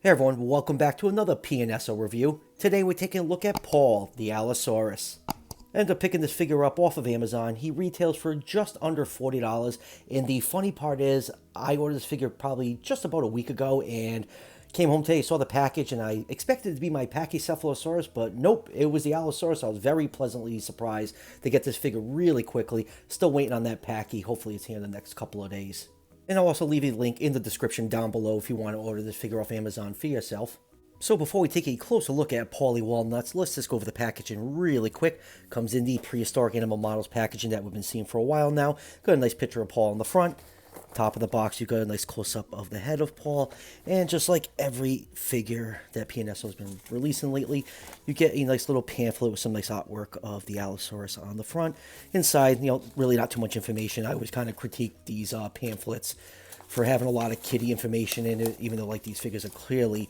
Hey everyone, welcome back to another PNSO review. Today we're taking a look at Paul, the Allosaurus. I ended up picking this figure up off of Amazon. He retails for just under $40, and the funny part is I ordered this figure probably just about a week ago and came home today, saw the package, and I expected it to be my Pachycephalosaurus, but nope, it was the Allosaurus. I was very pleasantly surprised to get this figure really quickly. Still waiting on that Pachy. Hopefully it's here in the next couple of days. And I'll also leave a link in the description down below if you want to order this figure off Amazon for yourself. So before we take a closer look at Paulie Walnuts, let's just go over the packaging really quick. Comes in the Prehistoric Animal Models packaging that we've been seeing for a while now. Got a nice picture of Paul on the front. Top of the box, you got a nice close-up of the head of Paul. And just like every figure that PNSO has been releasing lately, you get a nice little pamphlet with some nice artwork of the Allosaurus on the front. Inside, really not too much information. I always kind of critique these pamphlets for having a lot of kiddie information in it, even though like these figures are clearly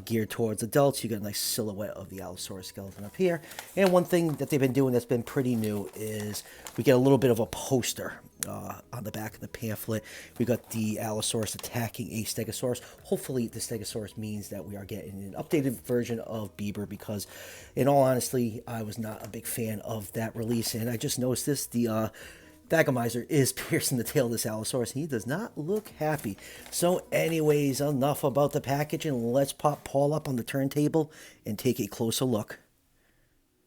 geared towards adults. You got a nice silhouette of the Allosaurus skeleton up here. And one thing that they've been doing that's been pretty new is we get a little bit of a poster on the back of the pamphlet. We got the Allosaurus attacking a stegosaurus. Hopefully the stegosaurus means that we are getting an updated version of Bieber, because in all honesty, I was not a big fan of that release, and I just noticed this, the Thagomizer is piercing the tail of this Allosaurus. He does not look happy. So anyways, enough about the package, and let's pop Paul up on the turntable and take a closer look.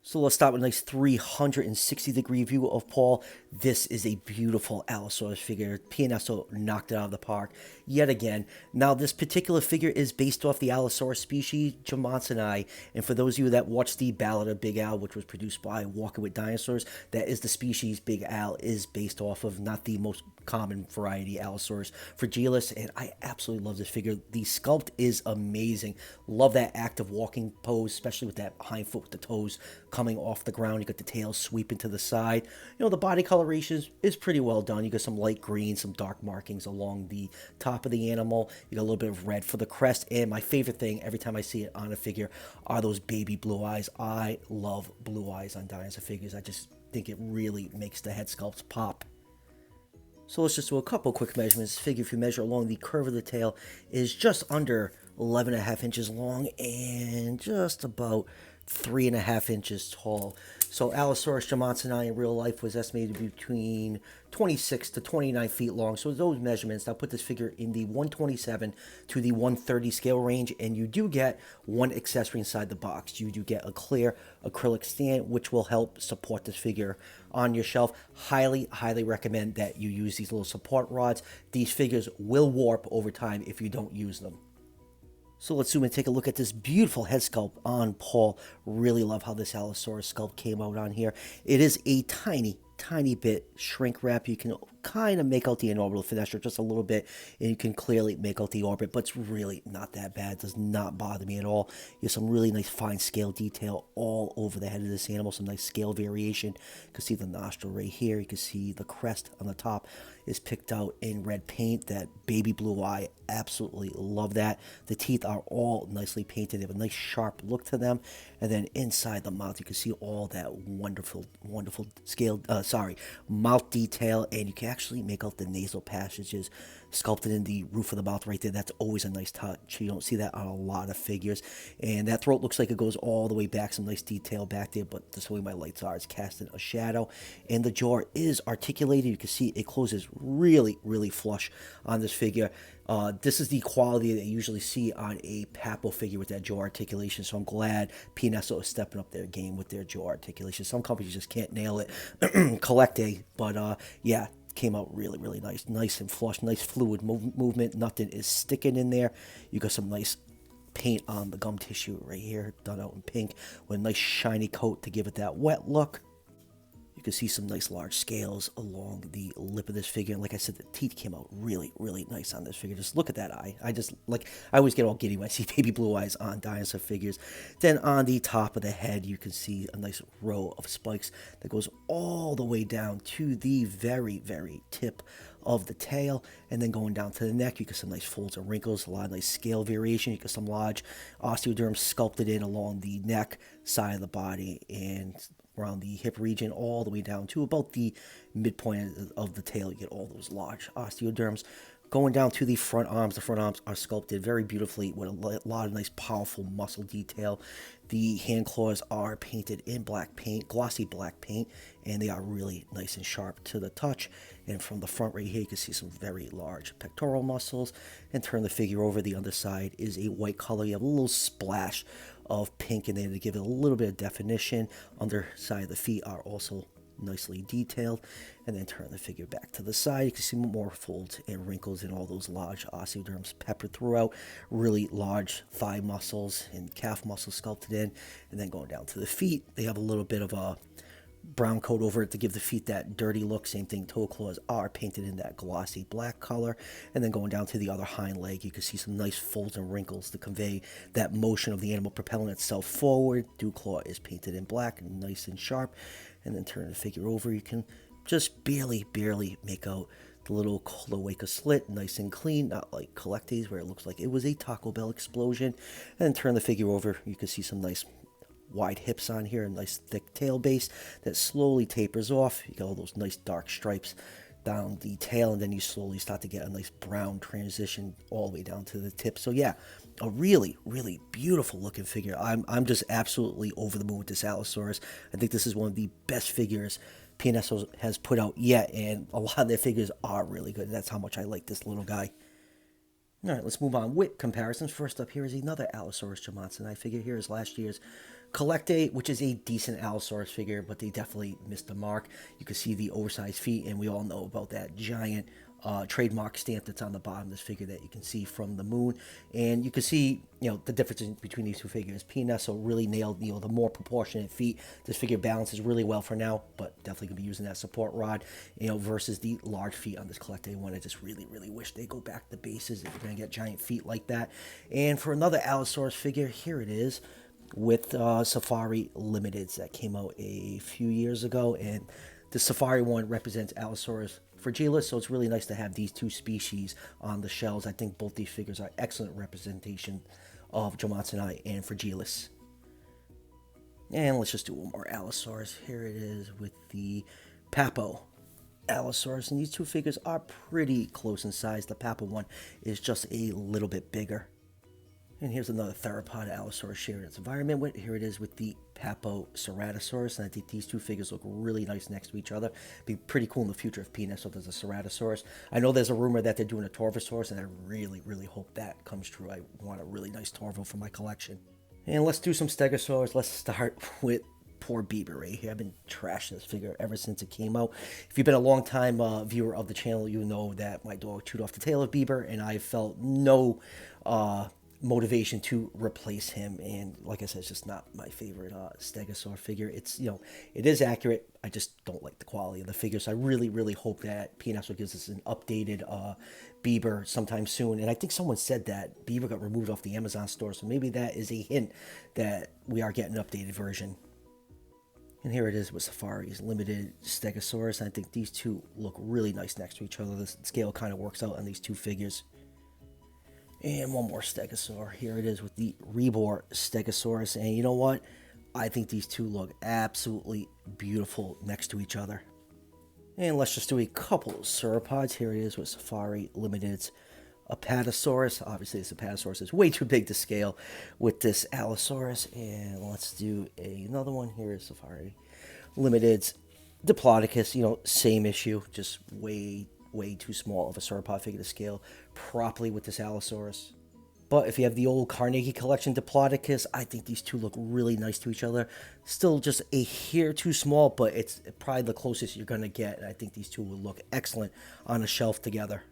So let's start with a nice 360-degree view of Paul. This is a beautiful Allosaurus figure. PNSO knocked it out of the park yet again. Now, this particular figure is based off the Allosaurus species, jimmadseni. And for those of you that watched the Ballad of Big Al, which was produced by Walking with Dinosaurs, that is the species Big Al is based off of, not the most common variety, Allosaurus fragilis. And I absolutely love this figure. The sculpt is amazing. Love that active walking pose, especially with that hind foot with the toes coming off the ground. You got the tail sweeping to the side. The body coloration is pretty well done. You got some light green, some dark markings along the top of the animal. You got a little bit of red for the crest. And my favorite thing every time I see it on a figure are those baby blue eyes. I love blue eyes on dinosaur figures. I just think it really makes the head sculpts pop. So let's just do a couple quick measurements. This figure, if you measure along the curve of the tail, is just under 11.5 inches long and just about 3.5 inches tall. So Allosaurus jimmadseni in real life was estimated to be between 26 to 29 feet long. So those measurements, I'll put this figure in the 127 to the 130 scale range, and you do get one accessory inside the box. You do get a clear acrylic stand, which will help support this figure on your shelf. Highly, highly recommend that you use these little support rods. These figures will warp over time if you don't use them. So let's zoom and take a look at this beautiful head sculpt on Paul. Really love how this Allosaurus sculpt came out on here. It is a tiny bit shrink wrap. You can kind of make out the inorbital fenestra just a little bit, and you can clearly make out the orbit, but it's really not that bad. It does not bother me at all. You have some really nice fine scale detail all over the head of this animal, some nice scale variation. You can see the nostril right here. You can see the crest on the top is picked out in red paint. That baby blue eye, absolutely love that. The teeth are all nicely painted. They have a nice sharp look to them. And then inside the mouth, you can see all that wonderful scale, mouth detail, and you can actually make out the nasal passages sculpted in the roof of the mouth right there. That's always a nice touch. You don't see that on a lot of figures. And that throat looks like it goes all the way back, some nice detail back there, but this way my lights are, it's casting a shadow. And the jaw is articulated. You can see it closes really flush on this figure. This is the quality that you usually see on a Papo figure with that jaw articulation, so I'm glad PNSO is stepping up their game with their jaw articulation. Some companies just can't nail it. Collect a, but yeah, came out really nice and flush, nice fluid movement. Nothing is sticking in there. You got some nice paint on the gum tissue right here, done out in pink with a nice shiny coat to give it that wet look. You can see some nice large scales along the lip of this figure. And like I said, the teeth came out really nice on this figure. Just look at that eye. I always get all giddy when I see baby blue eyes on dinosaur figures. Then on the top of the head, you can see a nice row of spikes that goes all the way down to the very tip of the tail, and then going down to the neck, you get some nice folds and wrinkles, a lot of nice scale variation. You get some large osteoderms sculpted in along the neck, side of the body, and around the hip region, all the way down to about the midpoint of the tail. You get all those large osteoderms. Going down to the front arms are sculpted very beautifully with a lot of nice, powerful muscle detail. The hand claws are painted in black paint, glossy black paint, and they are really nice and sharp to the touch. And from the front right here, you can see some very large pectoral muscles. And turn the figure over, the underside is a white color. You have a little splash of pink in there to give it a little bit of definition. Underside of the feet are also nicely detailed. And then turn the figure back to the side, you can see more folds and wrinkles and all those large osteoderms peppered throughout. Really large thigh muscles and calf muscles sculpted in. And then going down to the feet, they have a little bit of a brown coat over it to give the feet that dirty look. Same thing, toe claws are painted in that glossy black color. And then going down to the other hind leg, you can see some nice folds and wrinkles to convey that motion of the animal propelling itself forward. Dew claw is painted in black, nice and sharp. And then turn the figure over, you can just barely make out the little cloaca slit, nice and clean, not like Collectes where it looks like it was a Taco Bell explosion. And then turn the figure over, you can see some nice wide hips on here, a nice thick tail base that slowly tapers off. You got all those nice dark stripes down the tail, and then you slowly start to get a nice brown transition all the way down to the tip. So yeah, a really beautiful looking figure. I'm just absolutely over the moon with this Allosaurus. I think this is one of the best figures PNSO has put out yet, and a lot of their figures are really good. That's how much I like this little guy. All right, let's move on with comparisons. First up here is another Allosaurus jimmadseni figure. Here is last year's Collecte, which is a decent Allosaurus figure, but they definitely missed the mark. You can see the oversized feet, and we all know about that giant trademark stamp that's on the bottom of this figure that you can see from the moon. And you can see, the difference between these two figures. PNSO really nailed, the more proportionate feet. This figure balances really well for now, but definitely gonna be using that support rod, versus the large feet on this Collecte one. I just really wish they go back to bases if you're gonna get giant feet like that. And for another Allosaurus figure, here it is with Safari Limiteds that came out a few years ago, and the Safari one represents Allosaurus fragilis, so it's really nice to have these two species on the shelves. I think both these figures are excellent representation of jimmadseni and fragilis. And let's just do one more Allosaurus. Here it is with the Papo Allosaurus, and these two figures are pretty close in size. The Papo one is just a little bit bigger. And here's another theropod Allosaurus sharing its environment with. Here it is with the Papo Ceratosaurus, and I think these two figures look really nice next to each other. Be pretty cool in the future if PNSO does a Ceratosaurus. I know there's a rumor that they're doing a Torvosaurus, and I really hope that comes true. I want a really nice Torvo for my collection. And let's do some Stegosaurus. Let's start with poor Bieber right here. I've been trashing this figure ever since it came out. If you've been a long time viewer of the channel, you know that my dog chewed off the tail of Bieber, and I felt no motivation to replace him. And like I said, it's just not my favorite stegosaur figure. It's, it is accurate. I just don't like the quality of the figure. So I really hope that PNSO gives us an updated Bieber sometime soon. And I think someone said that Bieber got removed off the Amazon store, so maybe that is a hint that we are getting an updated version. And here it is with Safari's limited Stegosaurus. I think these two look really nice next to each other. The scale kind of works out on these two figures. And one more Stegosaur. Here it is with the Rebor Stegosaurus. And you know what? I think these two look absolutely beautiful next to each other. And let's just do a couple of sauropods. Here it is with Safari Limited's Apatosaurus. Obviously, this Apatosaurus is way too big to scale with this Allosaurus. And let's do another one. Here is Safari Limited's Diplodocus. Same issue, just way too small of a sauropod figure to scale properly with this Allosaurus. But if you have the old Carnegie Collection Diplodocus, I think these two look really nice to each other. Still just a hair too small, but it's probably the closest you're going to get. I think these two will look excellent on a shelf together.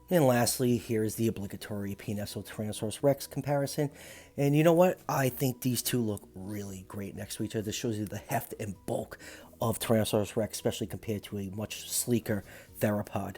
And lastly, here is the obligatory PNSO Tyrannosaurus Rex comparison. And you know what? I think these two look really great next to each other. This shows you the heft and bulk of Tyrannosaurus Rex, especially compared to a much sleeker theropod.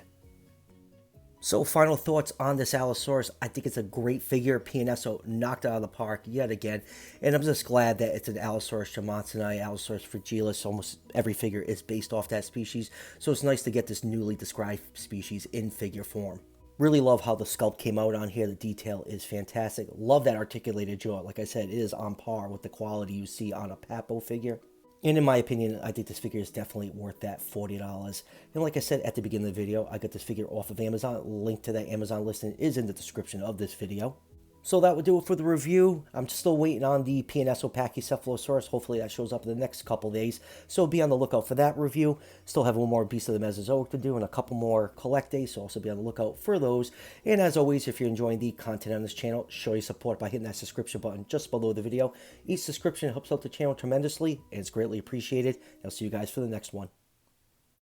So final thoughts on this Allosaurus. I think it's a great figure. PNSO knocked it out of the park yet again. And I'm just glad that it's an Allosaurus jimmadseni, Allosaurus fragilis. Almost every figure is based off that species. So it's nice to get this newly described species in figure form. Really love how the sculpt came out on here. The detail is fantastic. Love that articulated jaw. Like I said, it is on par with the quality you see on a Papo figure. And in my opinion, I think this figure is definitely worth that $40. And like I said at the beginning of the video, I got this figure off of Amazon. Link to that Amazon listing is in the description of this video. So that would do it for the review. I'm still waiting on the PNSO Pachycephalosaurus. Hopefully that shows up in the next couple days. So be on the lookout for that review. Still have one more Beast of the Mesozoic to do and a couple more collect days. So also be on the lookout for those. And as always, if you're enjoying the content on this channel, show your support by hitting that subscription button just below the video. Each subscription helps out the channel tremendously and it's greatly appreciated. I'll see you guys for the next one.